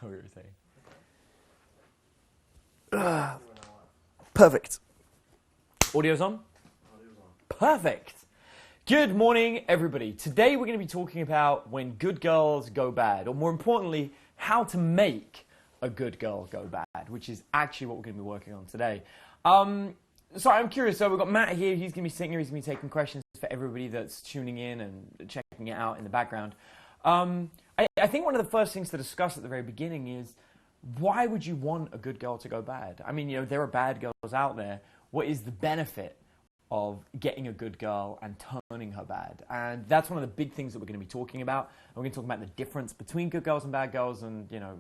What were you saying? Perfect. Audio's on? Audio's on. Perfect. Good morning, everybody. Today we're going to be talking about when good girls go bad, or more importantly, how to make a good girl go bad, which is actually what we're going to be working on today. So I'm curious, so we've got Matt here, he's going to be sitting here, he's going to be taking questions for everybody that's tuning in and checking it out in the background. I think one of the first things to discuss at the very beginning is, why would you want a good girl to go bad? I mean, you know, there are bad girls out there. What is the benefit of getting a good girl and turning her bad? And that's one of the big things that we're going to be talking about. And we're going to talk about the difference between good girls and bad girls, and you know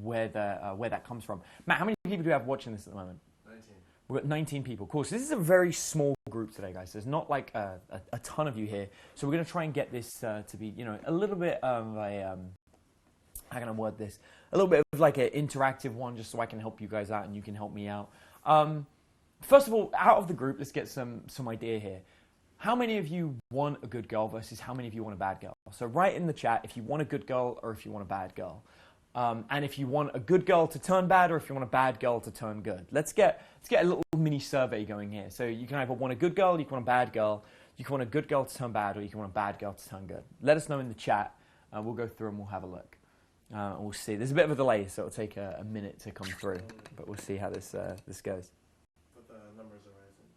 where that comes from. Matt, how many people do we have watching this at the moment? 19. We've got 19 people. Cool. So this is a very small group today, guys. There's not like a ton of you here. So we're going to try and get this to be, you know, a little bit of a how can I word this? A little bit of like an interactive one, just so I can help you guys out and you can help me out. First of all, out of the group, let's get some idea here. How many of you want a good girl versus how many of you want a bad girl? So write in the chat if you want a good girl or if you want a bad girl. And if you want a good girl to turn bad or if you want a bad girl to turn good. Let's get a little mini survey going here. So you can either want a good girl, you can want a bad girl, you can want a good girl to turn bad, or you can want a bad girl to turn good. Let us know in the chat. We'll go through and we'll have a look. And we'll see. There's a bit of a delay, so it'll take a minute to come through. But we'll see how this goes. But the numbers are rising.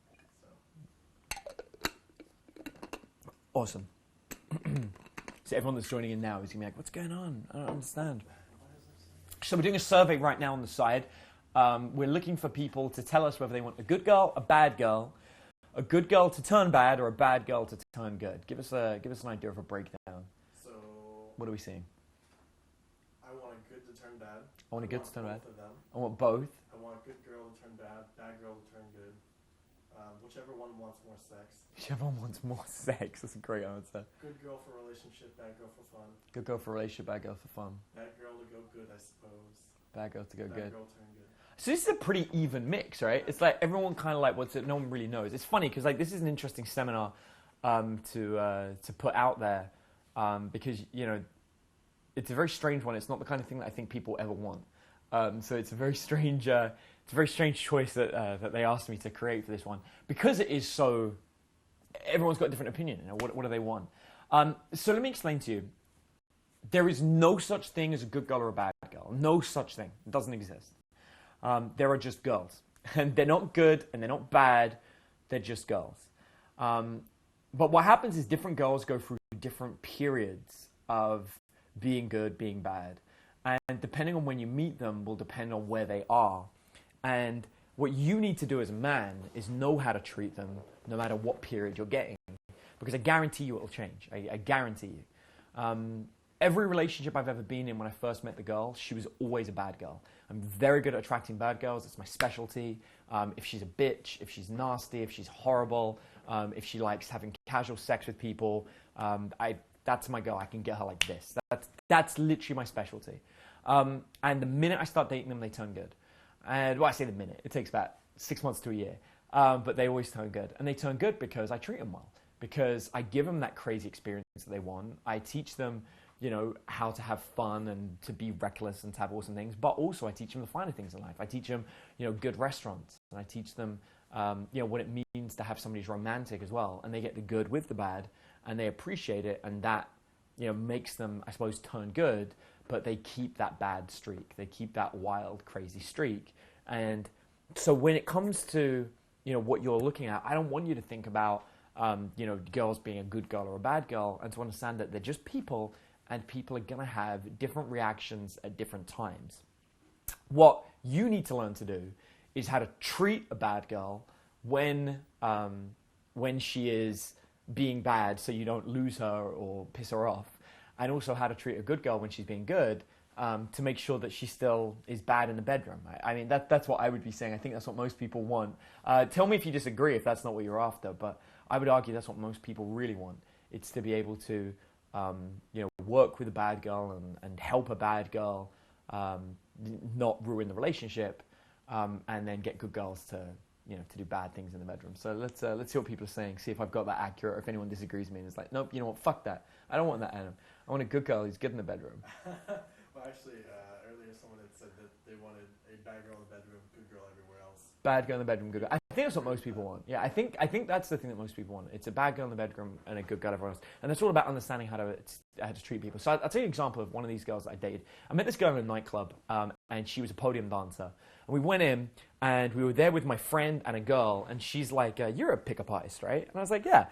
So. Awesome. So everyone that's joining in now is going to be like, what's going on? I don't understand. So we're doing a survey right now on the side. We're looking for people to tell us whether they want a good girl, a bad girl, a good girl to turn bad, or a bad girl to turn good. Give us an idea of a breakdown. So. What are we seeing? I want a good to turn bad. I want a good to turn bad. Both of them. I want both. I want a good girl to turn bad girl to turn good. Whichever one wants more sex. Whichever one wants more sex. That's a great answer. Good girl for relationship, bad girl for fun. Good girl for relationship, bad girl for fun. Bad girl to go good, I suppose. Bad girl to go Bad good. girl turn good. So this is a pretty even mix, right? It's like everyone kind of like wants it. No one really knows. It's funny because like this is an interesting seminar to put out there because you know it's a very strange one. It's not the kind of thing that I think people ever want. So it's a very strange choice that they asked me to create for this one because it is so. Everyone's got a different opinion. You know, what do they want? So let me explain to you. There is no such thing as a good girl or a bad girl. No such thing. It doesn't exist. There are just girls. And they're not good and they're not bad. They're just girls. But what happens is different girls go through different periods of being good, being bad. And depending on when you meet them will depend on where they are. And what you need to do as a man is know how to treat them no matter what period you're getting. Because I guarantee you it will change. I guarantee you. Every relationship I've ever been in when I first met the girl, she was always a bad girl. I'm very good at attracting bad girls. It's my specialty. If she's a bitch, if she's nasty, if she's horrible, if she likes having casual sex with people, that's my girl. I can get her like this. That's literally my specialty. And the minute I start dating them, they turn good. And well, I say the minute. It takes about 6 months to a year. But they always turn good. And they turn good because I treat them well. Because I give them that crazy experience that they want. I teach them, you know, how to have fun and to be reckless and to have awesome things. But also I teach them the finer things in life. I teach them, you know, good restaurants. And I teach them, you know, what it means to have somebody who's romantic as well. And they get the good with the bad. And they appreciate it. And that, you know, makes them, I suppose, turn good. But they keep that bad streak. They keep that wild, crazy streak. And so when it comes to, you know, what you're looking at, I don't want you to think about, you know, girls being a good girl or a bad girl, and to understand that they're just people, and people are going to have different reactions at different times. What you need to learn to do is how to treat a bad girl when she is being bad, so you don't lose her or piss her off, and also how to treat a good girl when she's being good, to make sure that she still is bad in the bedroom. I mean, that's what I would be saying. I think that's what most people want. Tell me if you disagree, if that's not what you're after, but I would argue that's what most people really want. It's to be able to, you know, work with a bad girl and help a bad girl not ruin the relationship, and then get good girls to, you know, to do bad things in the bedroom. So let's see what people are saying. See if I've got that accurate, or if anyone disagrees with me and is like, nope, you know what, fuck that. I don't want that, Adam. I want a good girl who's good in the bedroom. Well, actually, earlier someone bad girl in the bedroom, good girl everywhere else. Bad girl in the bedroom, good girl. I think that's what most people want. Yeah, I think that's the thing that most people want. It's a bad girl in the bedroom and a good girl everywhere else. And it's all about understanding how to treat people. So I'll tell you an example of one of these girls that I dated. I met this girl in a nightclub, and she was a podium dancer. And we went in, and we were there with my friend and a girl, and she's like, you're a pickup artist, right? And I was like, yeah.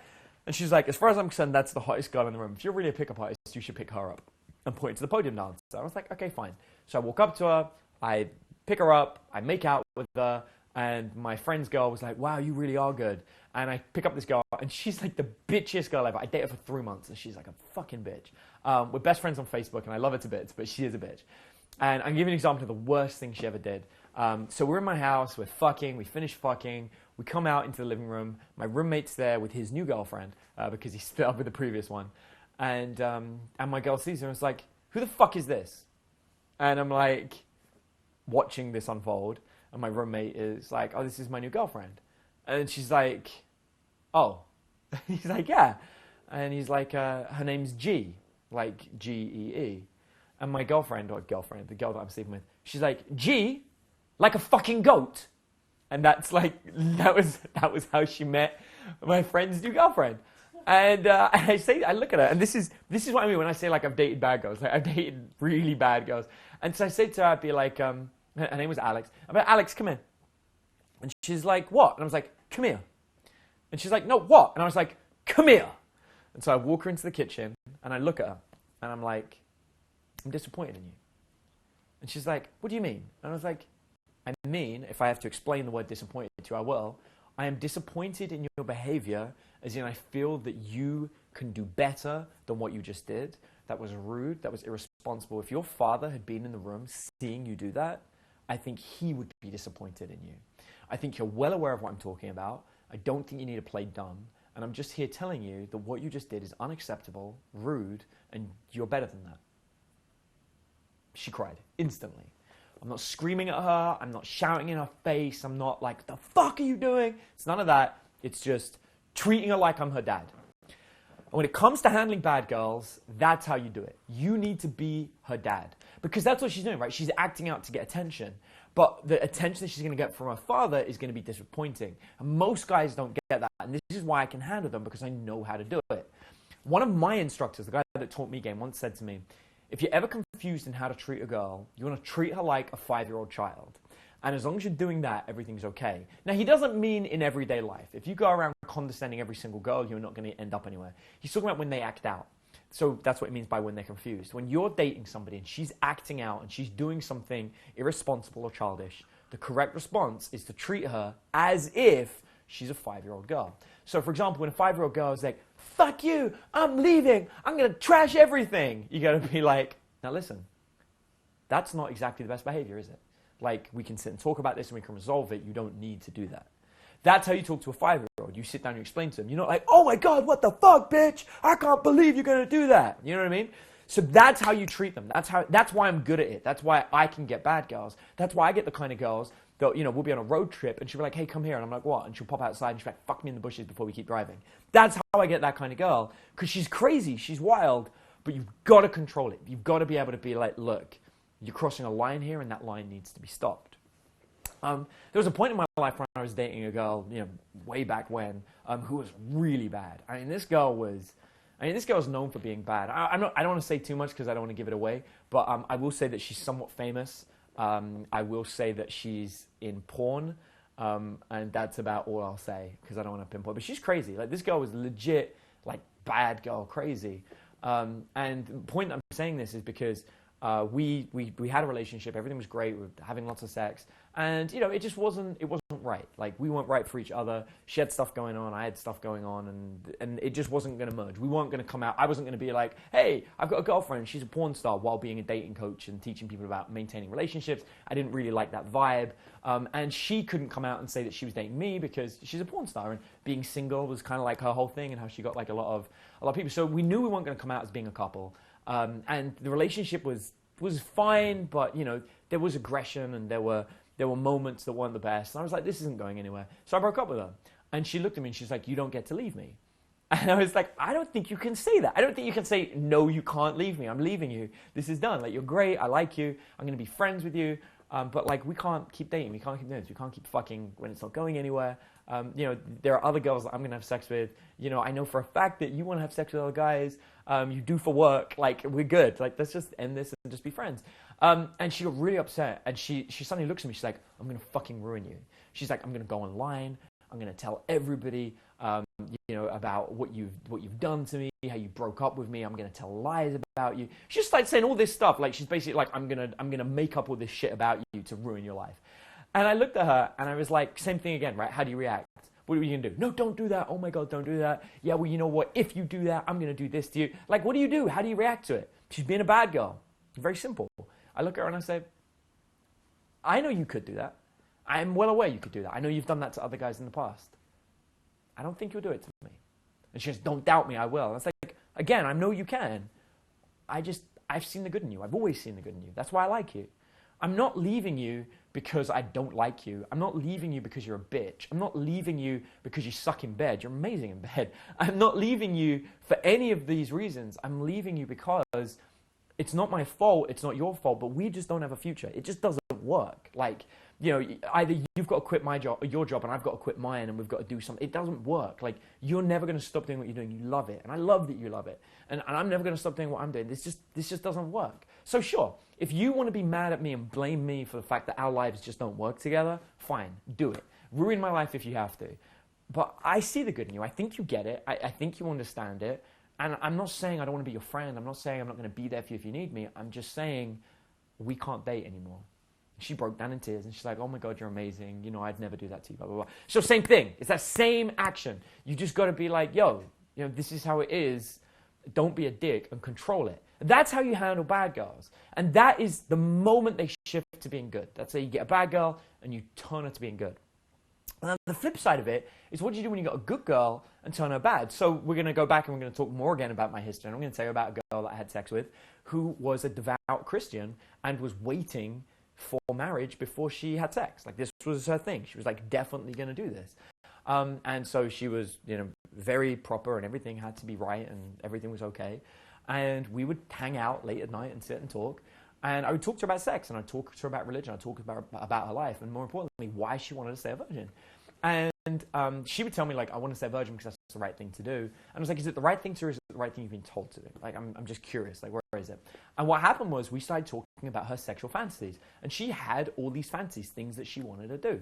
And she's like, as far as I'm concerned, that's the hottest girl in the room. If you're really a pickup artist, you should pick her up. And point to the podium dancer. I was like, okay, fine. So I walk up to her, I pick her up, I make out with her, and my friend's girl was like, wow, you really are good. And I pick up this girl, and she's like the bitchiest girl ever. I dated her for 3 months, and she's like a fucking bitch. We're best friends on Facebook, and I love her to bits, but she is a bitch. And I'm giving an example of the worst thing she ever did. So we're in my house, we're fucking, we finish fucking, we come out into the living room, my roommate's there with his new girlfriend, because he split up with the previous one. And my girl sees her and is like, who the fuck is this? And I'm like, watching this unfold, and my roommate is like, oh, this is my new girlfriend. And she's like, oh. He's like, yeah. And he's like, her name's G, like G-E-E. And my girlfriend, the girl that I'm sleeping with, she's like, G, like a fucking goat. And that's like, that was how she met my friend's new girlfriend. And I look at her, and this is what I mean when I say like I've dated bad girls. Like I've dated really bad girls. And so I say to her, I'd be like, her name was Alex. I'm like, Alex, come in. And she's like, what? And I was like, come here. And she's like, no, what? And I was like, come here. And so I walk her into the kitchen, and I look at her, and I'm like, I'm disappointed in you. And she's like, what do you mean? And I was like, I mean, if I have to explain the word disappointed to you, I will. I am disappointed in your behavior, as in I feel that you can do better than what you just did. That was rude, that was irresponsible. If your father had been in the room seeing you do that, I think he would be disappointed in you. I think you're well aware of what I'm talking about. I don't think you need to play dumb. And I'm just here telling you that what you just did is unacceptable, rude, and you're better than that. She cried instantly. I'm not screaming at her. I'm not shouting in her face. I'm not like, the fuck are you doing? It's none of that. It's just treating her like I'm her dad. And when it comes to handling bad girls, that's how you do it. You need to be her dad. Because that's what she's doing, right? She's acting out to get attention. But the attention that she's going to get from her father is going to be disappointing. And most guys don't get that. And this is why I can handle them, because I know how to do it. One of my instructors, the guy that taught me game, once said to me, if you're ever confused in how to treat a girl, you want to treat her like a 5-year-old child. And as long as you're doing that, everything's okay. Now, he doesn't mean in everyday life. If you go around condescending every single girl, you're not going to end up anywhere. He's talking about when they act out. So that's what it means by when they're confused. When you're dating somebody and she's acting out and she's doing something irresponsible or childish, the correct response is to treat her as if she's a 5-year-old girl. So, for example, when a 5-year-old girl is like, fuck you, I'm leaving, I'm going to trash everything, you got to be like, now listen, that's not exactly the best behavior, is it? Like, we can sit and talk about this and we can resolve it. You don't need to do that. That's how you talk to a 5-year-old. You sit down and you explain to them. You're not like, oh my God, what the fuck, bitch? I can't believe you're going to do that. You know what I mean? So that's how you treat them. That's why I'm good at it. That's why I can get bad girls. That's why I get the kind of girls that, you know, we'll be on a road trip and she'll be like, hey, come here. And I'm like, what? And she'll pop outside and she'll be like, fuck me in the bushes before we keep driving. That's how I get that kind of girl. Because she's crazy. She's wild. But you've got to control it. You've got to be able to be like, look, you're crossing a line here and that line needs to be stopped. There was a point in my life when I was dating a girl, you know, way back when, who was really bad. I mean, this girl was known for being bad. I don't want to say too much because I don't want to give it away, but I will say that she's somewhat famous. I will say that she's in porn, and that's about all I'll say because I don't want to pinpoint. But she's crazy. Like, this girl was legit, like, bad girl crazy. And the point I'm saying this is because we had a relationship. Everything was great. We were having lots of sex. And, you know, it wasn't right. Like, we weren't right for each other. She had stuff going on. I had stuff going on. And it just wasn't going to merge. We weren't going to come out. I wasn't going to be like, hey, I've got a girlfriend. She's a porn star, while being a dating coach and teaching people about maintaining relationships. I didn't really like that vibe. And she couldn't come out and say that she was dating me because she's a porn star. And being single was kind of like her whole thing and how she got like a lot of people. So we knew we weren't going to come out as being a couple. And the relationship was fine, but, you know, there was aggression and there were moments that weren't the best. And I was like, this isn't going anywhere. So I broke up with her. And she looked at me and she's like, you don't get to leave me. And I was like, I don't think you can say that. I don't think you can say, no, you can't leave me. I'm leaving you. This is done. Like, you're great. I like you. I'm going to be friends with you. But like, we can't keep dating. We can't keep doing this. We can't keep fucking when it's not going anywhere. You know, there are other girls that I'm gonna have sex with. You know, I know for a fact that you want to have sex with other guys. You do for work. Like, we're good. Like, let's just end this and just be friends. And she got really upset. And she suddenly looks at me. She's like, I'm gonna fucking ruin you. She's like, I'm gonna go online. I'm gonna tell everybody, you know, about what you've done to me, how you broke up with me. I'm gonna tell lies about you. She just started saying all this stuff. Like, she's basically like, I'm gonna make up all this shit about you to ruin your life. And I looked at her and I was like, same thing again, right? How do you react? What are you gonna do? No, don't do that. Oh my God, don't do that. Yeah, well, you know what? If you do that, I'm gonna do this to you. Like, what do you do? How do you react to it? She's being a bad girl. Very simple. I look at her and I say, I know you could do that. I'm well aware you could do that. I know you've done that to other guys in the past. I don't think you'll do it to me. And she goes, don't doubt me, I will. And it's like, again, I know you can. I've seen the good in you. I've always seen the good in you. That's why I like you. I'm not leaving you because I don't like you. I'm not leaving you because you're a bitch. I'm not leaving you because you suck in bed. You're amazing in bed. I'm not leaving you for any of these reasons. I'm leaving you because it's not my fault. It's not your fault, but we just don't have a future. It just doesn't work. Like, you know, either you've got to quit my job, or your job, and I've got to quit mine, and we've got to do something. It doesn't work. Like, you're never going to stop doing what you're doing. You love it, and I love that you love it. And I'm never going to stop doing what I'm doing. This just doesn't work. So sure, if you want to be mad at me and blame me for the fact that our lives just don't work together, fine, do it. Ruin my life if you have to. But I see the good in you. I think you get it. I think you understand it. And I'm not saying I don't want to be your friend. I'm not saying I'm not going to be there for you if you need me. I'm just saying we can't date anymore. She broke down in tears and she's like, oh my God, you're amazing. You know, I'd never do that to you, blah, blah, blah. So same thing. It's that same action. You just got to be like, yo, you know, this is how it is. Don't be a dick and control it. That's how you handle bad girls. And that is the moment they shift to being good. That's how you get a bad girl and you turn her to being good. And the flip side of it is, what do you do when you got a good girl and turn her bad? So we're going to go back and we're going to talk more again about my history. And I'm going to tell you about a girl that I had sex with who was a devout Christian and was waiting for marriage before she had sex. Like, this was her thing. She was like definitely going to do this. And so she was, you know, very proper and everything had to be right and everything was okay. And we would hang out late at night and sit and talk. And I would talk to her about sex, and I'd talk to her about religion. I'd talk about her life, and more importantly, why she wanted to stay a virgin. And she would tell me, like, I want to stay a virgin because that's the right thing to do. And I was like, is it the right thing to do, or is it the right thing you've been told to do? Like, I'm just curious, like, where is it? And what happened was we started talking about her sexual fantasies. And she had all these fantasies, things that she wanted to do.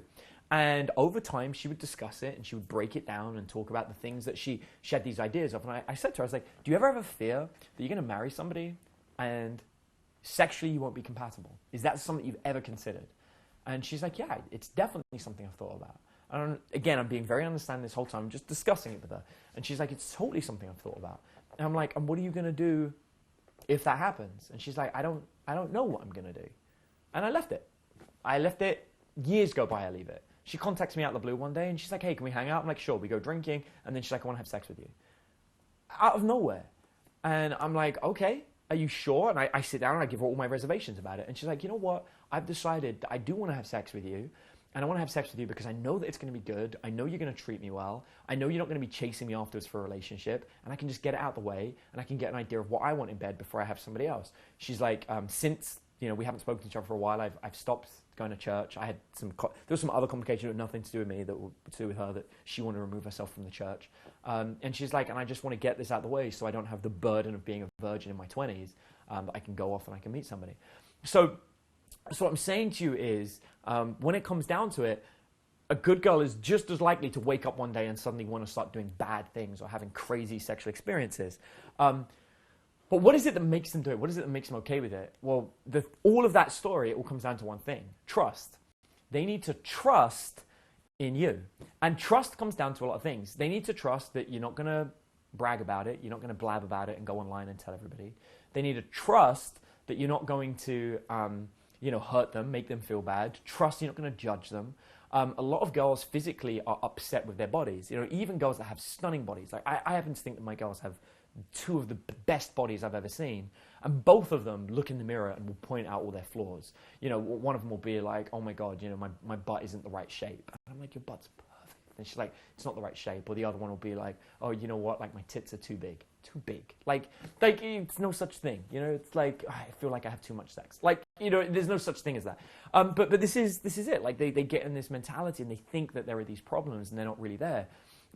And over time, she would discuss it, and she would break it down and talk about the things that she had these ideas of. And I said to her, I was like, do you ever have a fear that you're going to marry somebody and sexually you won't be compatible? Is that something you've ever considered? And she's like, yeah, it's definitely something I've thought about. And again, I'm being very understanding this whole time, just discussing it with her. And she's like, it's totally something I've thought about. And I'm like, and what are you going to do if that happens? And she's like, I don't know what I'm going to do. And I left it. Years go by, I leave it. She contacts me out of the blue one day and she's like, hey, can we hang out? I'm like, sure. We go drinking. And then she's like, I want to have sex with you. Out of nowhere. And I'm like, okay, are you sure? And I sit down and I give her all my reservations about it. And she's like, you know what? I've decided that I do want to have sex with you. And I want to have sex with you because I know that it's going to be good. I know you're going to treat me well. I know you're not going to be chasing me afterwards for a relationship. And I can just get it out of the way. And I can get an idea of what I want in bed before I have somebody else. She's like, since, you know, we haven't spoken to each other for a while, I've stopped going to church. I had there was some other complication with nothing to do with me, that were to do with her, that she wanted to remove herself from the church. And she's like, and I just want to get this out of the way so I don't have the burden of being a virgin in my 20s, that I can go off and I can meet somebody. So what I'm saying to you is, when it comes down to it, a good girl is just as likely to wake up one day and suddenly want to start doing bad things or having crazy sexual experiences. But what is it that makes them do it? What is it that makes them okay with it? Well, all of that story, it all comes down to one thing: trust. They need to trust in you. And trust comes down to a lot of things. They need to trust that you're not going to brag about it, you're not going to blab about it and go online and tell everybody. They need to trust that you're not going to hurt them, make them feel bad. Trust you're not going to judge them. A lot of girls physically are upset with their bodies. You know, even girls that have stunning bodies. Like I happen to think that my girls have two of the best bodies I've ever seen, and both of them look in the mirror and will point out all their flaws. You know, one of them will be like, oh my God, you know, my butt isn't the right shape. And I'm like, your butt's perfect. And she's like, it's not the right shape. Or the other one will be like, oh, you know what, like my tits are too big. too big. Like it's no such thing. You know, it's like I feel like I have too much sex. Like, you know, there's no such thing as that. But this is it. Like they get in this mentality and they think that there are these problems and they're not really there.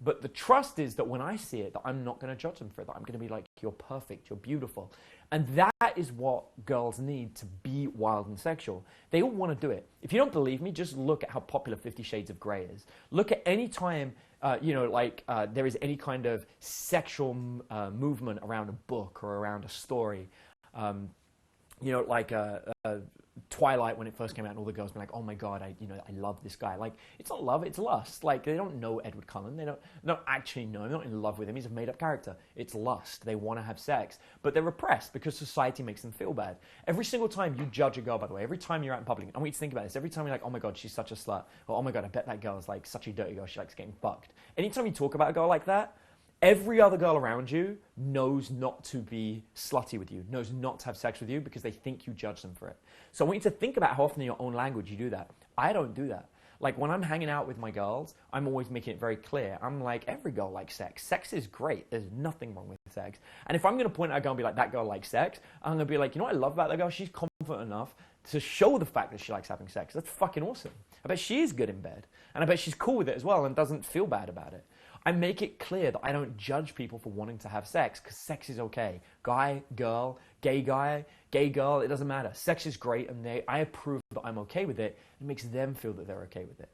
But the trust is that when I see it, that I'm not going to judge them for it, that I'm going to be like, you're perfect, you're beautiful. And that is what girls need to be wild and sexual. They all want to do it. If you don't believe me, just look at how popular 50 Shades of Grey is. Look at any time, there is any kind of sexual movement around a book or around a story. Twilight, when it first came out, and all the girls were like, oh my God, I love this guy. Like, it's not love, it's lust. Like, they don't know Edward Cullen. They don't actually know him. They're not in love with him. He's a made-up character. It's lust. They want to have sex. But they're repressed because society makes them feel bad. Every single time you judge a girl, by the way, every time you're out in public, I want you to think about this. Every time you're like, oh my God, she's such a slut. Or, oh my God, I bet that girl is like such a dirty girl. She likes getting fucked. Anytime you talk about a girl like that, every other girl around you knows not to be slutty with you, knows not to have sex with you because they think you judge them for it. So I want you to think about how often in your own language you do that. I don't do that. Like when I'm hanging out with my girls, I'm always making it very clear. I'm like, every girl likes sex. Sex is great. There's nothing wrong with sex. And if I'm going to point out a girl and be like, that girl likes sex, I'm going to be like, you know what I love about that girl? She's confident enough to show the fact that she likes having sex. That's fucking awesome. I bet she is good in bed. And I bet she's cool with it as well and doesn't feel bad about it. I make it clear that I don't judge people for wanting to have sex because sex is okay. Guy, girl, gay guy, gay girl, it doesn't matter. Sex is great and I approve that I'm okay with it. It makes them feel that they're okay with it.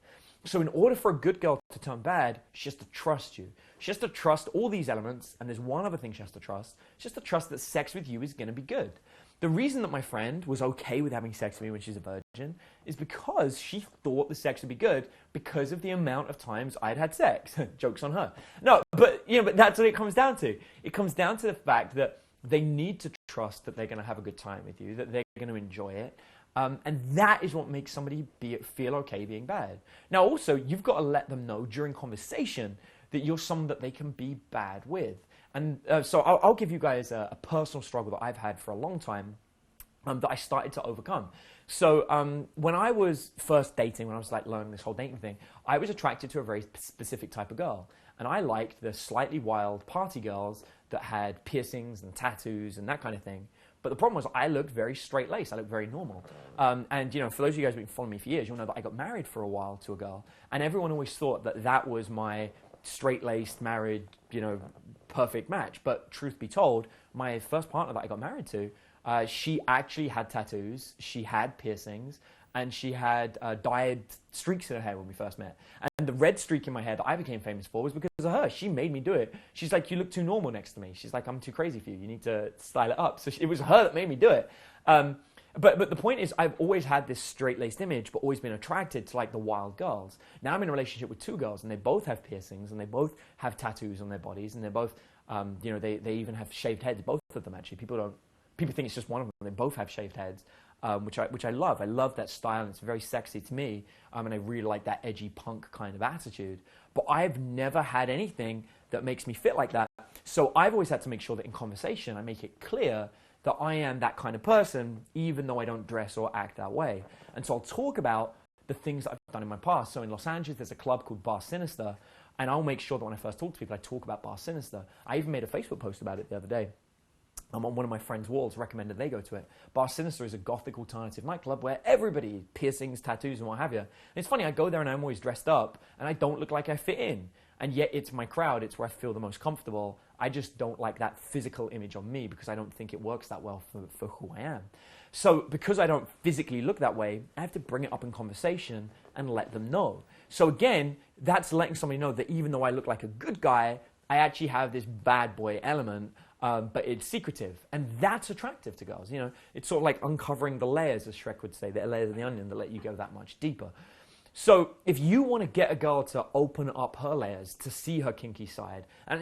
So in order for a good girl to turn bad, she has to trust you. She has to trust all these elements, and there's one other thing she has to trust. She has to trust that sex with you is going to be good. The reason that my friend was okay with having sex with me when she's a virgin is because she thought the sex would be good because of the amount of times I'd had sex. Joke's on her. No, but that's what it comes down to. It comes down to the fact that they need to trust that they're going to have a good time with you, that they're going to enjoy it. And that is what makes somebody feel okay being bad. Now, also, you've got to let them know during conversation that you're someone that they can be bad with. And so I'll give you guys a personal struggle that I've had for a long time that I started to overcome. So when I was first dating, when I was like learning this whole dating thing, I was attracted to a very specific type of girl. And I liked the slightly wild party girls that had piercings and tattoos and that kind of thing. But the problem was I looked very straight-laced. I looked very normal. And, for those of you guys who've been following me for years, you'll know that I got married for a while to a girl. And everyone always thought that that was my straight-laced, married, perfect match. But truth be told, my first partner that I got married to, she actually had tattoos, she had piercings, and she had dyed streaks in her hair when we first met. And the red streak in my hair that I became famous for was because of her. She made me do it. She's like, you look too normal next to me. She's like, I'm too crazy for you. You need to style it up. So it was her that made me do it. But the point is, I've always had this straight-laced image, but always been attracted to like the wild girls. Now I'm in a relationship with two girls, and they both have piercings, and they both have tattoos on their bodies, and they're both, they even have shaved heads. Both of them actually. People think it's just one of them. They both have shaved heads, which I love. I love that style, and it's very sexy to me. And I really like that edgy punk kind of attitude. But I've never had anything that makes me fit like that. So I've always had to make sure that in conversation I make it clear that I am that kind of person, even though I don't dress or act that way. And so I'll talk about the things that I've done in my past. So in Los Angeles, there's a club called Bar Sinister, and I'll make sure that when I first talk to people, I talk about Bar Sinister. I even made a Facebook post about it the other day. On one of my friends' walls, recommended they go to it. Bar Sinister is a gothic alternative nightclub where everybody, piercings, tattoos, and what have you. And it's funny, I go there and I'm always dressed up, and I don't look like I fit in. And yet it's my crowd, it's where I feel the most comfortable. I just don't like that physical image on me because I don't think it works that well for who I am. So because I don't physically look that way, I have to bring it up in conversation and let them know. So again, that's letting somebody know that even though I look like a good guy, I actually have this bad boy element, but it's secretive. And that's attractive to girls. It's sort of like uncovering the layers, as Shrek would say, the layers of the onion that let you go that much deeper. So if you want to get a girl to open up her layers, to see her kinky side, and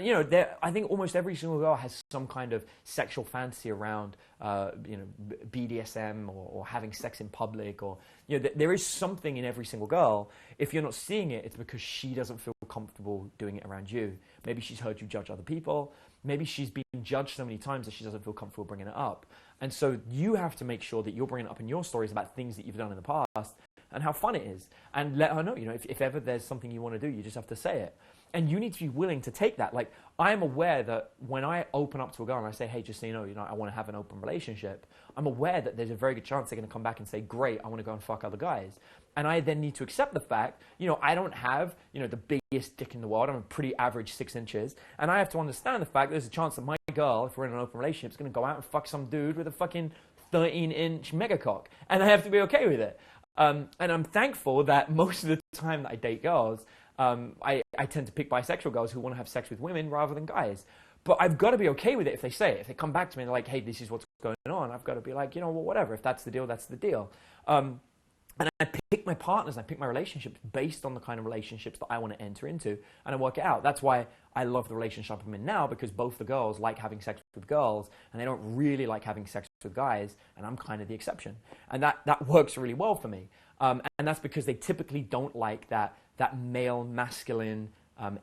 I think almost every single girl has some kind of sexual fantasy around, BDSM or having sex in public, or there is something in every single girl. If you're not seeing it, it's because she doesn't feel comfortable doing it around you. Maybe she's heard you judge other people. Maybe she's been judged so many times that she doesn't feel comfortable bringing it up. And so you have to make sure that you're bringing it up in your stories about things that you've done in the past and how fun it is. And let her know, if ever there's something you want to do, you just have to say it. And you need to be willing to take that. Like, I'm aware that when I open up to a girl and I say, hey, just so you know, I want to have an open relationship, I'm aware that there's a very good chance they're going to come back and say, great, I want to go and fuck other guys. And I then need to accept the fact, I don't have, the biggest dick in the world. I'm a pretty average 6 inches. And I have to understand the fact that there's a chance that my girl, if we're in an open relationship, is going to go out and fuck some dude with a fucking 13-inch megacock. And I have to be okay with it. And I'm thankful that most of the time that I date girls, I tend to pick bisexual girls who want to have sex with women rather than guys. But I've got to be okay with it if they say it. If they come back to me and they're like, hey, this is what's going on, I've got to be like, well, whatever. If that's the deal, that's the deal. And I pick my partners, I pick my relationships based on the kind of relationships that I want to enter into, and I work it out. That's why I love the relationship I'm in now, because both the girls like having sex with girls, and they don't really like having sex with guys, and I'm kind of the exception. And that works really well for me. And that's because they typically don't like that male, masculine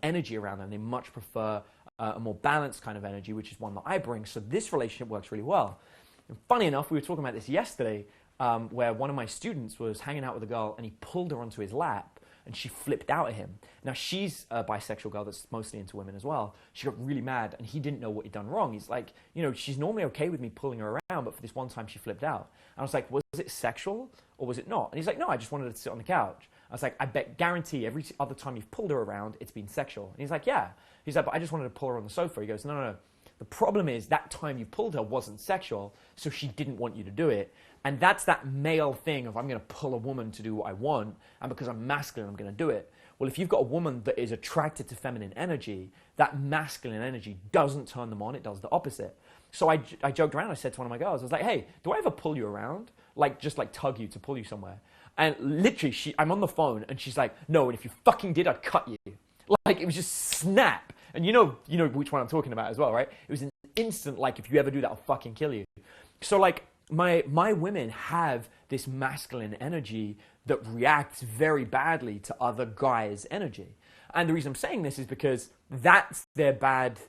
energy around them. They much prefer a more balanced kind of energy, which is one that I bring. So this relationship works really well. And funny enough, we were talking about this yesterday, where one of my students was hanging out with a girl and he pulled her onto his lap and she flipped out at him. Now, she's a bisexual girl that's mostly into women as well. She got really mad and he didn't know what he'd done wrong. He's like, she's normally okay with me pulling her around, but for this one time she flipped out. And I was like, was it sexual or was it not? And he's like, no, I just wanted her to sit on the couch. I was like, guarantee every other time you've pulled her around, it's been sexual. And he's like, yeah. He's like, but I just wanted to pull her on the sofa. He goes, no. The problem is that time you pulled her wasn't sexual, so she didn't want you to do it. And that's that male thing of I'm going to pull a woman to do what I want, and because I'm masculine, I'm going to do it. Well, if you've got a woman that is attracted to feminine energy, that masculine energy doesn't turn them on, it does the opposite. So I joked around, I said to one of my girls, I was like, hey, do I ever pull you around? Just tug you to pull you somewhere? And literally, I'm on the phone, and she's like, no, and if you fucking did, I'd cut you. It was just snap. And you know which one I'm talking about as well, right? It was an instant, if you ever do that, I'll fucking kill you. So, my women have this masculine energy that reacts very badly to other guys' energy. And the reason I'm saying this is because that's their bad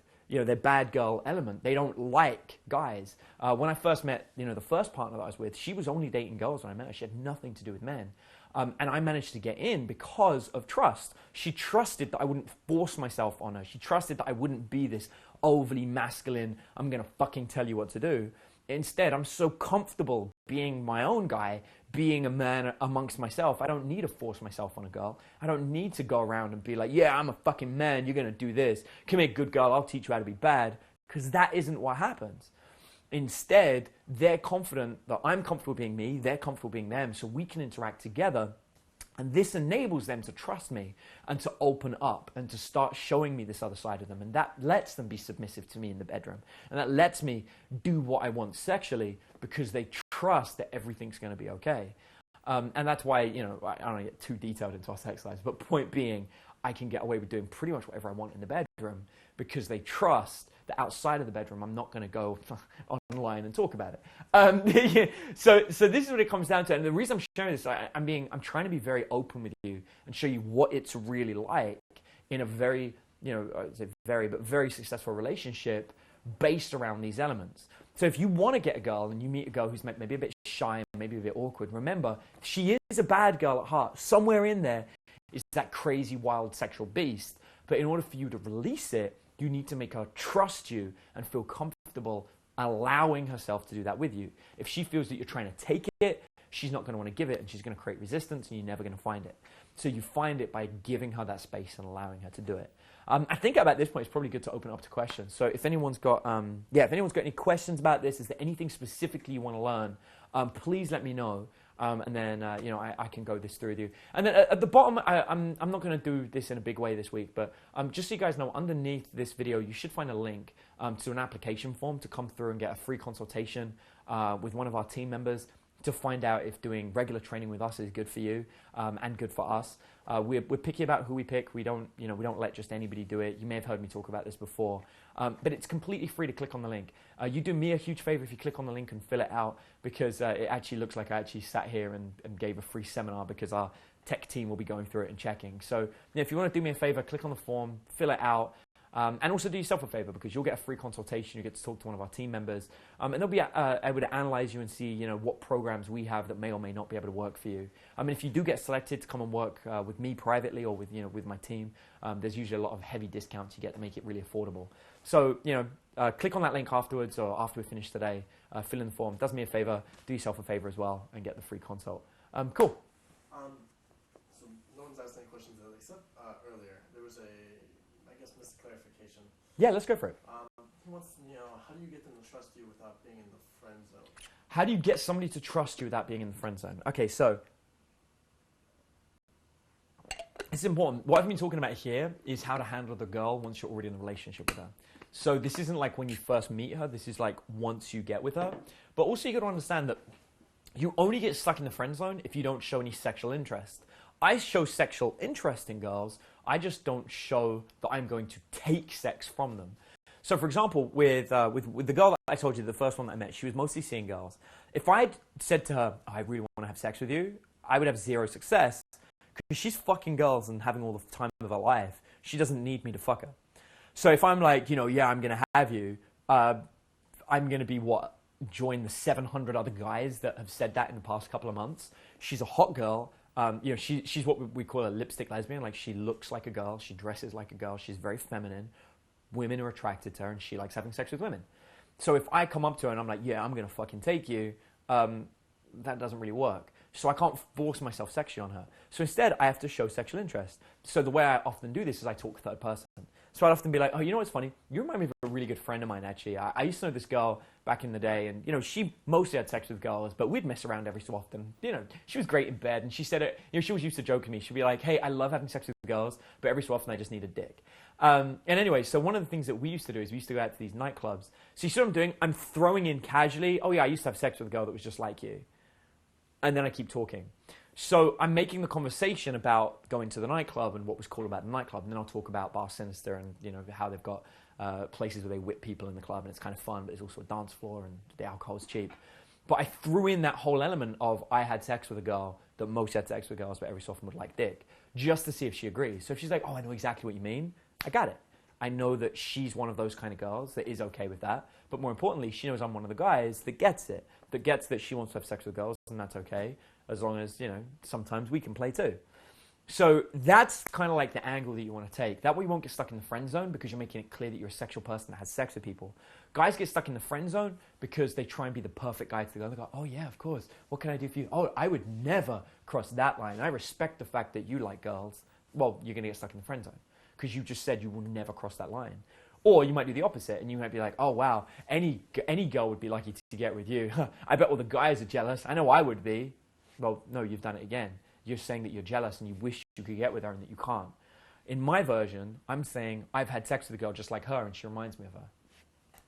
girl element. They don't like guys. When I first met, the first partner that I was with, she was only dating girls when I met her. She had nothing to do with men. And I managed to get in because of trust. She trusted that I wouldn't force myself on her. She trusted that I wouldn't be this overly masculine, I'm going to fucking tell you what to do. Instead, I'm so comfortable being my own guy, being a man amongst myself. I don't need to force myself on a girl. I don't need to go around and be like, yeah, I'm a fucking man, you're going to do this. Come here, good girl, I'll teach you how to be bad. Because that isn't what happens. Instead, they're confident that I'm comfortable being me, they're comfortable being them, so we can interact together. And this enables them to trust me and to open up and to start showing me this other side of them. And that lets them be submissive to me in the bedroom. And that lets me do what I want sexually because they trust that everything's going to be okay. And that's why, I don't want to get too detailed into our sex lives, but point being, I can get away with doing pretty much whatever I want in the bedroom because they trust that outside of the bedroom, I'm not going to go online and talk about it. So this is what it comes down to. And the reason I'm sharing this, I'm trying to be very open with you and show you what it's really like in a very, very successful relationship based around these elements. So if you want to get a girl and you meet a girl who's maybe a bit shy, maybe a bit awkward, remember, she is a bad girl at heart. Somewhere in there is that crazy, wild sexual beast. But in order for you to release it, you need to make her trust you and feel comfortable allowing herself to do that with you. If she feels that you're trying to take it, she's not going to want to give it and she's going to create resistance and you're never going to find it. So you find it by giving her that space and allowing her to do it. I think at this point it's probably good to open up to questions. So if anyone's got, any questions about this, is there anything specifically you want to learn, please let me know. And then, I can go this through with you. And then at the bottom, I'm not going to do this in a big way this week, but just so you guys know, underneath this video, you should find a link to an application form to come through and get a free consultation with one of our team members to find out if doing regular training with us is good for you and good for us. We're picky about who we pick. We don't let just anybody do it. You may have heard me talk about this before, but it's completely free to click on the link. You do me a huge favor if you click on the link and fill it out because it actually looks like I actually sat here and gave a free seminar because our tech team will be going through it and checking. So if you want to do me a favor, click on the form, fill it out. And also do yourself a favor, because you'll get a free consultation. You get to talk to one of our team members, and they'll be able to analyze you and see, you know, what programs we have that may or may not be able to work for you. I mean, if you do get selected to come and work with me privately or with, you know, with my team, there's usually a lot of heavy discounts you get to make it really affordable. So, you know, click on that link afterwards or after we finish today. Fill in the form. Does me a favor. Do yourself a favor as well and get the free consult. Cool. So no one's asked any questions except earlier. There was I guess, misclarification. Yeah, let's go for it. He wants to know, how do you get them to trust you without being in the friend zone? How do you get somebody to trust you without being in the friend zone? Okay, so it's important. What I've been talking about here is how to handle the girl once you're already in a relationship with her. So this isn't like when you first meet her. This is like once you get with her. But also you got to understand that you only get stuck in the friend zone if you don't show any sexual interest. I show sexual interest in girls. I just don't show that I'm going to take sex from them. So, for example, with the girl that I told you, the first one that I met, she was mostly seeing girls. If I'd said to her, I really want to have sex with you, I would have zero success because she's fucking girls and having all the time of her life. She doesn't need me to fuck her. So if I'm like, you know, yeah, I'm going to have you, I'm going to be join the 700 other guys that have said that in the past couple of months. She's a hot girl. You know, she's what we call a lipstick lesbian. Like, she looks like a girl, she dresses like a girl, she's very feminine. Women are attracted to her, and she likes having sex with women. So if I come up to her and I'm like, yeah, I'm gonna fucking take you, that doesn't really work. So I can't force myself sexually on her. So instead, I have to show sexual interest. So the way I often do this is I talk third person. So I'd often be like, oh, you know what's funny? You remind me of a really good friend of mine, actually. I used to know this girl back in the day, and, you know, she mostly had sex with girls, but we'd mess around every so often. You know, she was great in bed, and she said it, you know, she always used to joke to me. She'd be like, hey, I love having sex with girls, but every so often I just need a dick. And anyway, so one of the things that we used to do is we used to go out to these nightclubs. So you see what I'm doing? I'm throwing in casually, oh yeah, I used to have sex with a girl that was just like you. And then I keep talking. So I'm making the conversation about going to the nightclub and what was cool about the nightclub, and then I'll talk about Bar Sinister and, you know, how they've got places where they whip people in the club, and it's kind of fun, but there's also a dance floor and the alcohol's cheap. But I threw in that whole element of I had sex with a girl that most had sex with girls, but every so often would like dick, just to see if she agrees. So if she's like, oh, I know exactly what you mean, I got it. I know that she's one of those kind of girls that is okay with that. But more importantly, she knows I'm one of the guys that gets it, that gets that she wants to have sex with girls, and that's okay, as long as, you know, sometimes we can play too. So that's kind of like the angle that you want to take. That way you won't get stuck in the friend zone because you're making it clear that you're a sexual person that has sex with people. Guys get stuck in the friend zone because they try and be the perfect guy to the girl. They go, oh yeah, of course. What can I do for you? Oh, I would never cross that line. I respect the fact that you like girls. Well, you're going to get stuck in the friend zone because you just said you will never cross that line. Or you might do the opposite, and you might be like, oh, wow, any girl would be lucky to get with you. I bet all the guys are jealous. I know I would be. Well, no, you've done it again. You're saying that you're jealous and you wish you could get with her and that you can't. In my version, I'm saying I've had sex with a girl just like her and she reminds me of her.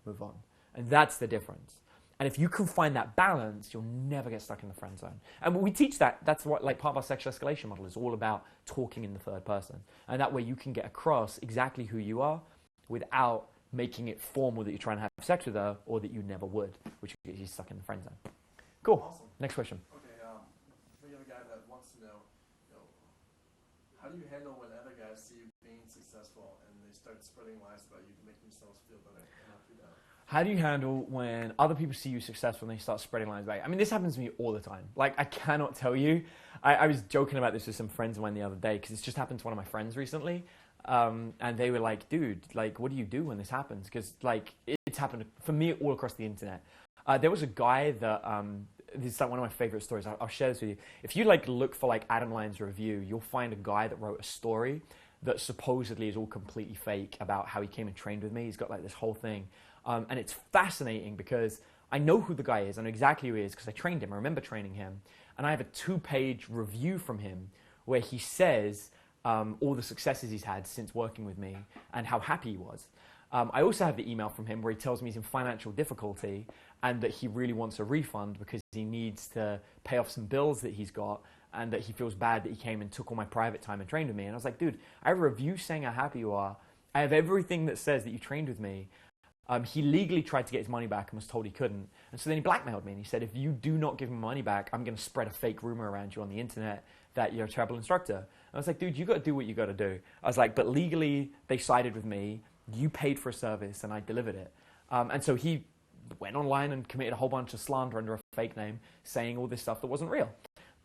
Move on. And that's the difference. And if you can find that balance, you'll never get stuck in the friend zone. And we teach that. That's what, like, part of our sexual escalation model is all about talking in the third person. And that way you can get across exactly who you are without making it formal that you're trying to have sex with her or that you never would, which gets you stuck in the friend zone. Cool. Awesome. Next question. Okay, we have a guy that wants to know, how do you handle when other guys see you being successful and they start spreading lies about you to make themselves feel better and not do that? How do you handle when other people see you successful and they start spreading lies about you? I mean, this happens to me all the time. Like, I cannot tell you. I was joking about this with some friends of mine the other day because it's just happened to one of my friends recently. And they were like, dude, like, what do you do when this happens? Because, like, it's happened for me all across the internet. There was a guy that, this is like one of my favorite stories. I'll share this with you. If you, like, look for, like, Adam Lyons' review, you'll find a guy that wrote a story that supposedly is all completely fake about how he came and trained with me. He's got, like, this whole thing. And it's fascinating because I know who the guy is. I know exactly who he is because I trained him. I remember training him. And I have a 2-page review from him where he says all the successes he's had since working with me and how happy he was. I also have the email from him where he tells me he's in financial difficulty and that he really wants a refund because he needs to pay off some bills that he's got and that he feels bad that he came and took all my private time and trained with me. And I was like, dude, I have a review saying how happy you are. I have everything that says that you trained with me. He legally tried to get his money back and was told he couldn't. And so then he blackmailed me and he said, if you do not give me money back, I'm going to spread a fake rumor around you on the internet that you're a terrible instructor. And I was like, dude, you got to do what you got to do. I was like, but legally they sided with me. You paid for a service and I delivered it. And so he went online and committed a whole bunch of slander under a fake name, saying all this stuff that wasn't real.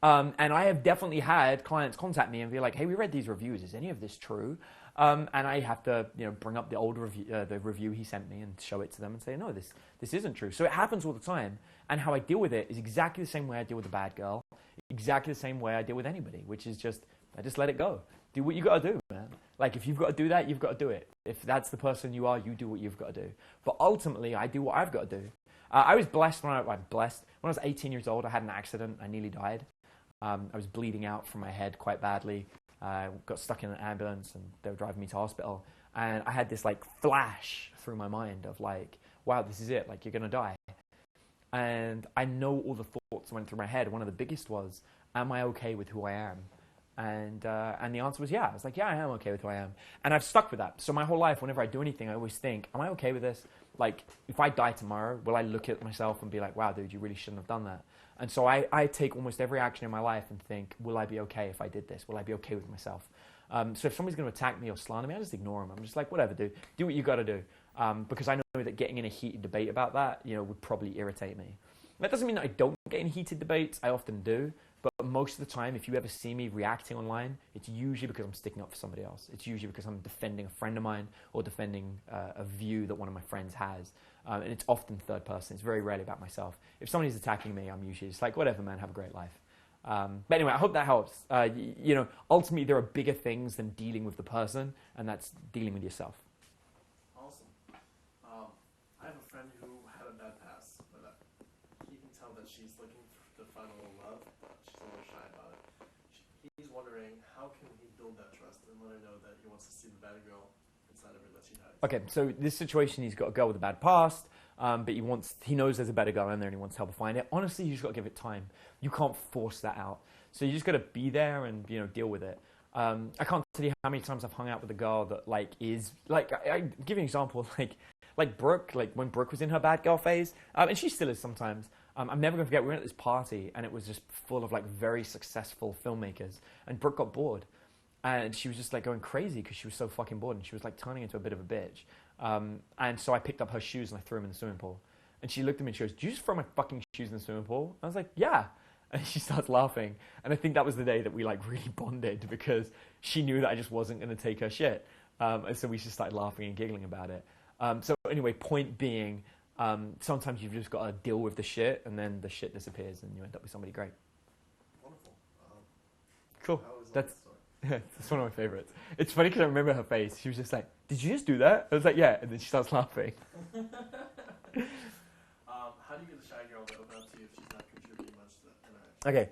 And I have definitely had clients contact me and be like, hey, we read these reviews. Is any of this true? And I have to, bring up the old review, the review he sent me and show it to them and say, no, this isn't true. So it happens all the time. And how I deal with it is exactly the same way I deal with a bad girl, exactly the same way I deal with anybody, which is I just let it go. Do what you got to do, man. Like, if you've got to do that, you've got to do it. If that's the person you are, you do what you've got to do. But ultimately, I do what I've got to do. I was blessed when I was 18 years old. I had an accident. I nearly died. I was bleeding out from my head quite badly. I got stuck in an ambulance and they were driving me to hospital. And I had this flash through my mind of wow, this is it. You're going to die. And I know all the thoughts that went through my head. One of the biggest was, am I okay with who I am? And the answer was yeah. I was like, yeah, I am okay with who I am. And I've stuck with that. So my whole life, whenever I do anything, I always think, am I okay with this? If I die tomorrow, will I look at myself and be like, wow, dude, you really shouldn't have done that? And so I take almost every action in my life and think, will I be okay if I did this? Will I be okay with myself? So if somebody's going to attack me or slander me, I just ignore them. I'm just like, whatever, dude. Do what you got to do. Because I know that getting in a heated debate about that, would probably irritate me. That doesn't mean that I don't get in heated debates. I often do. But most of the time, if you ever see me reacting online, it's usually because I'm sticking up for somebody else. It's usually because I'm defending a friend of mine or defending a view that one of my friends has. And it's often third person. It's very rarely about myself. If somebody's attacking me, I'm usually just like, whatever, man, have a great life. But anyway, I hope that helps. Ultimately, there are bigger things than dealing with the person, and that's dealing with yourself. Awesome. I have a friend who had a bad past, but he can tell that she's looking to find a little love, but she's a little shy about it. He's wondering, how can he build that trust and let her know that he wants to see the bad girl inside of her that she hides? Okay, so this situation, he's got a girl with a bad past, but he knows there's a better girl in there and he wants help to find it. Honestly, you just got to give it time. You can't force that out. So you just got to be there and deal with it. I can't tell you how many times I've hung out with a girl that is I give you an example, like Brooke, when Brooke was in her bad girl phase, and she still is sometimes. I'm never going to forget, we were at this party and it was just full of very successful filmmakers, and Brooke got bored and she was just going crazy because she was so fucking bored, and she was turning into a bit of a bitch. And so I picked up her shoes and I threw them in the swimming pool, and she looked at me and she goes, "Did you just throw my fucking shoes in the swimming pool?" I was like, "Yeah." And she starts laughing, and I think that was the day that we really bonded, because she knew that I just wasn't going to take her shit, and so we just started laughing and giggling about it. So anyway, point being, sometimes you've just got to deal with the shit, and then the shit disappears and you end up with somebody great. Wonderful. Cool. That's one of my favorites. It's funny because I remember her face. She was just like, "Did you just do that?" I was like, "Yeah," and then she starts laughing. How do you get the shy girl to open up to you if she's not contributing much to the interaction? Okay.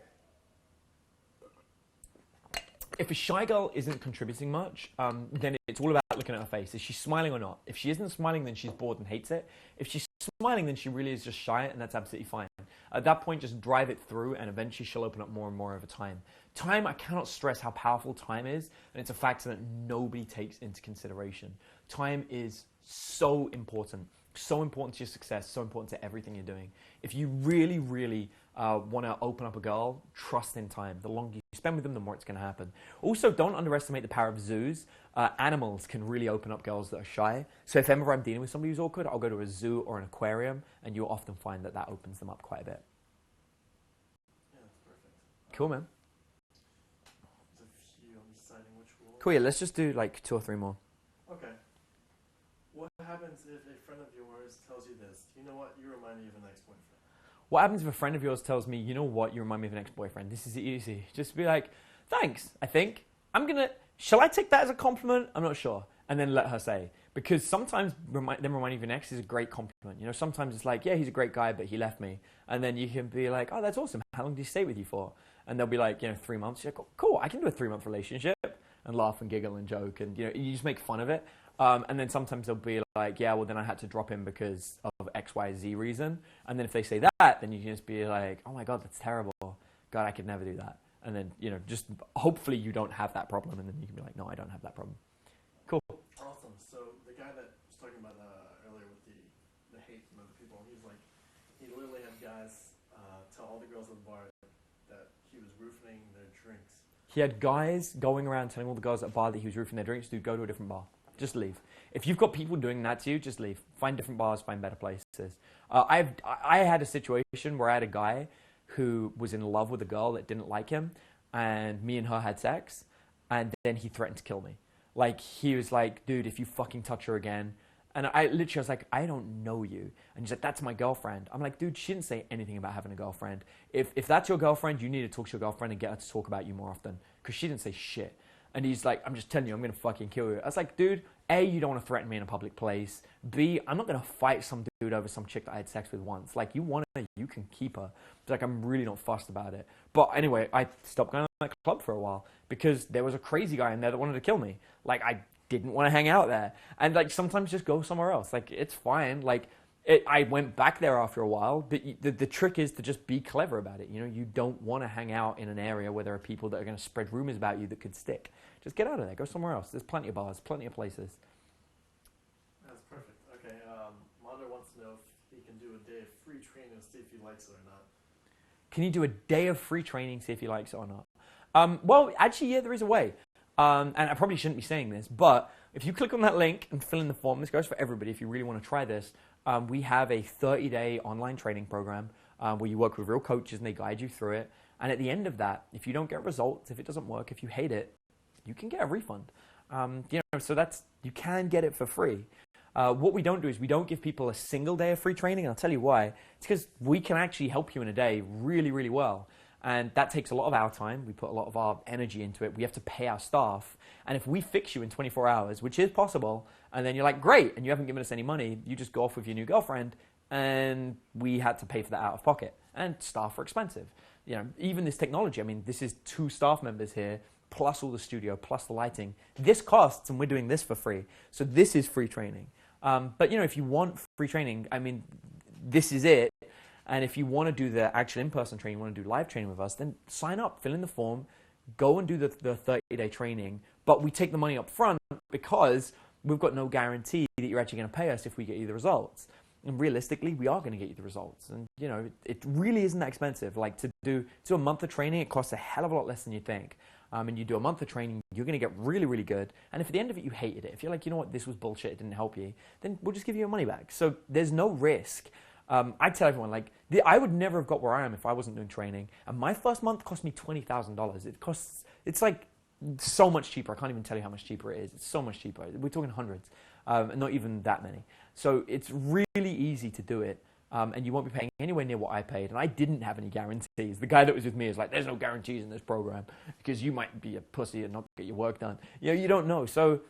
If a shy girl isn't contributing much, then it's all about looking at her face. Is she smiling or not? If she isn't smiling, then she's bored and hates it. If she's smiling, then she really is just shy, and that's absolutely fine. At that point, just drive it through, and eventually she'll open up more and more over time. Time, I cannot stress how powerful time is, and it's a factor that nobody takes into consideration. Time is so important to your success, so important to everything you're doing. If you really, really want to open up a girl, trust in time. The longer you spend with them, the more it's going to happen. Also, don't underestimate the power of zoos. Animals can really open up girls that are shy. So if ever I'm dealing with somebody who's awkward, I'll go to a zoo or an aquarium, and you'll often find that opens them up quite a bit. Yeah, that's perfect. Cool, man. There's a few. I'm deciding which rule. Cool, yeah, let's just do 2 or 3 more. Okay. What happens if a friend of yours tells you this? You know what? You remind me of an ex-boyfriend. What happens if a friend of yours tells me, you know what, you remind me of an ex-boyfriend? This is easy. Just be like, thanks, I think. Shall I take that as a compliment? I'm not sure. And then let her say. Because sometimes them reminding you of an ex is a great compliment. Sometimes it's like, yeah, he's a great guy, but he left me. And then you can be like, oh, that's awesome. How long did he stay with you for? And they'll be like, 3 months. You're like, cool, I can do a 3-month relationship. And laugh and giggle and joke. And, you just make fun of it. And then sometimes they'll be like, yeah, well, then I had to drop him because of X, Y, Z reason. And then if they say that, then you can just be like, oh my God, that's terrible. God, I could never do that. And then, just hopefully you don't have that problem. And then you can be like, no, I don't have that problem. Cool. Awesome. So the guy that was talking about earlier with the hate from other people, he's like, he literally had guys tell all the girls at the bar that he was roofing their drinks. He had guys going around telling all the girls at the bar that he was roofing their drinks to go to a different bar. Just leave. If you've got people doing that to you, just leave. Find different bars, find better places. I had a situation where I had a guy who was in love with a girl that didn't like him, and me and her had sex, and then he threatened to kill me. Like, he was like, dude, if you fucking touch her again. And I literally was like, I don't know you. And he's like, that's my girlfriend. I'm like, dude, she didn't say anything about having a girlfriend. If that's your girlfriend, you need to talk to your girlfriend and get her to talk about you more often. Because she didn't say shit. And he's like, I'm just telling you, I'm going to fucking kill you. I was like, dude, A, you don't want to threaten me in a public place. B, I'm not going to fight some dude over some chick that I had sex with once. Like, you want her, you can keep her. It's like, I'm really not fussed about it. But anyway, I stopped going to that club for a while because there was a crazy guy in there that wanted to kill me. Like, I didn't want to hang out there. And like, sometimes just go somewhere else. Like, it's fine. Like, I went back there after a while, but the trick is to just be clever about it. You know, you don't want to hang out in an area where there are people that are going to spread rumors about you that could stick. Just get out of there. Go somewhere else. There's plenty of bars, plenty of places. That's perfect. Okay, Monder wants to know if he can do a day of free training and see if he likes it or not. Can you do a day of free training, see if he likes it or not? Well, actually, yeah, there is a way. And I probably shouldn't be saying this, but if you click on that link and fill in the form, this goes for everybody if you really want to try this. We have a 30-day online training program where you work with real coaches and they guide you through it. And at the end of that, if you don't get results, if it doesn't work, if you hate it, you can get a refund. So you can get it for free. What we don't do is we don't give people a single day of free training. And I'll tell you why. It's because we can actually help you in a day really, really well. And that takes a lot of our time. We put a lot of our energy into it. We have to pay our staff. And if we fix you in 24 hours, which is possible, and then you're like, great, and you haven't given us any money, you just go off with your new girlfriend, and we had to pay for that out of pocket. And staff are expensive. You know, even this technology, I mean, this is 2 staff members here, plus all the studio, plus the lighting. This costs, and we're doing this for free. So this is free training. But, you know, if you want free training, I mean, this is it. And if you want to do the actual in-person training, you want to do live training with us, then sign up, fill in the form, go and do the 30-day training. But we take the money up front because we've got no guarantee that you're actually going to pay us if we get you the results. And realistically, we are going to get you the results. And, you know, it really isn't that expensive. Like, to do a month of training, it costs a hell of a lot less than you think. And you do a month of training, you're going to get really, really good. And if at the end of it you hated it, if you're like, you know what, this was bullshit, it didn't help you, then we'll just give you your money back. So there's no risk. I tell everyone, like, I would never have got where I am if I wasn't doing training. And my first month cost me $20,000. It's like so much cheaper. I can't even tell you how much cheaper it is. It's so much cheaper. We're talking hundreds, and not even that many. So it's really easy to do it. And you won't be paying anywhere near what I paid. And I didn't have any guarantees. The guy that was with me is like, there's no guarantees in this program because you might be a pussy and not get your work done. You know, you don't know. So,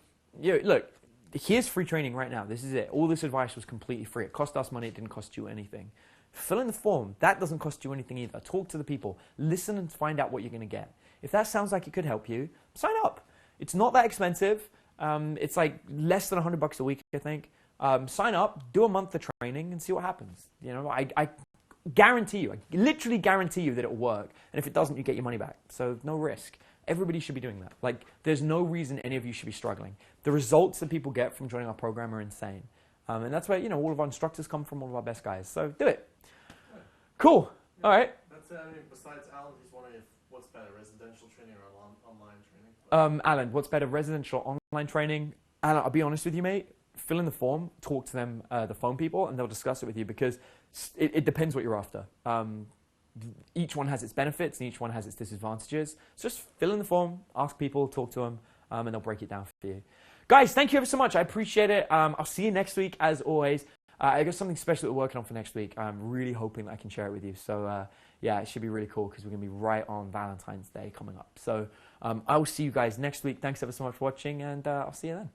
you know, look, here's free training right now. This is it. All this advice was completely free. It cost us money. It didn't cost you anything. Fill in the form. That doesn't cost you anything either. Talk to the people. Listen and find out what you're going to get. If that sounds like it could help you, sign up. It's not that expensive. It's like less than $100 a week, I think. Sign up, do a month of training, and see what happens. You know, I guarantee you, I literally guarantee you that it'll work. And if it doesn't, you get your money back. So no risk. Everybody should be doing that. Like, there's no reason any of you should be struggling. The results that people get from joining our program are insane. And that's where, you know, all of our instructors come from, all of our best guys. So do it. Cool. Yeah, all right. That's it. I mean, besides Alan, he's wondering what's better, residential training or online training? Alan, what's better, residential online training? Alan, I'll be honest with you, mate. Fill in the form, talk to them, the phone people, and they'll discuss it with you because it depends what you're after. Each one has its benefits and each one has its disadvantages. So just fill in the form, ask people, talk to them, and they'll break it down for you. Guys, thank you ever so much. I appreciate it. I'll see you next week, as always. I got something special that we're working on for next week. I'm really hoping that I can share it with you. So, yeah, it should be really cool because we're going to be right on Valentine's Day coming up. So I will see you guys next week. Thanks ever so much for watching, and I'll see you then.